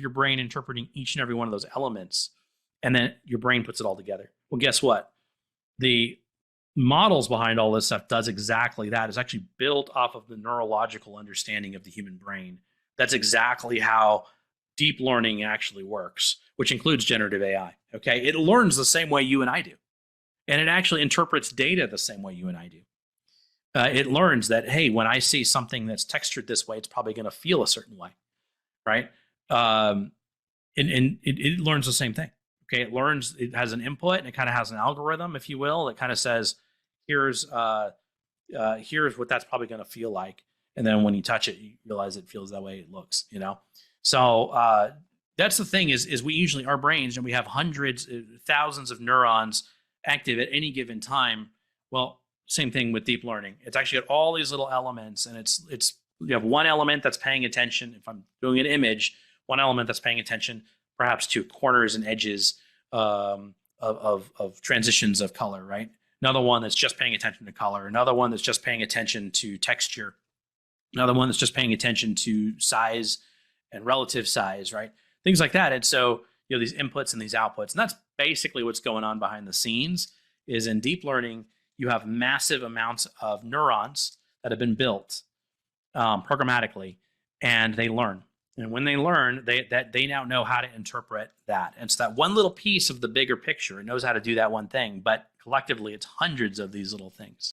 your brain interpreting each and every one of those elements, and then your brain puts it all together. Well, guess what? The models behind all this stuff does exactly that. It's actually built off of the neurological understanding of the human brain. That's exactly how deep learning actually works, which includes generative AI. Okay, it learns the same way you and I do, and it actually interprets data the same way you and I do. It learns that, hey, when I see something that's textured this way, it's probably going to feel a certain way, right? And it learns the same thing. Okay, it learns, it has an input, and it kind of has an algorithm, if you will, that kind of says, here's what that's probably going to feel like, and then when you touch it, you realize it feels that way it looks, you know. So that's the thing is we usually, our brains, and we have hundreds, thousands of neurons active at any given time. Well, same thing with deep learning. It's actually got all these little elements, and it's you have one element that's paying attention. If I'm doing an image, one element that's paying attention perhaps to corners and edges of transitions of color, right? Another one that's just paying attention to color. Another one that's just paying attention to texture. Another one that's just paying attention to size and relative size, right? Things like that. And so, you know, these inputs and these outputs, and that's basically what's going on behind the scenes. Is in deep learning, you have massive amounts of neurons that have been built programmatically, and they learn. And when they learn, they now know how to interpret that. And so that one little piece of the bigger picture, it knows how to do that one thing, but collectively it's hundreds of these little things.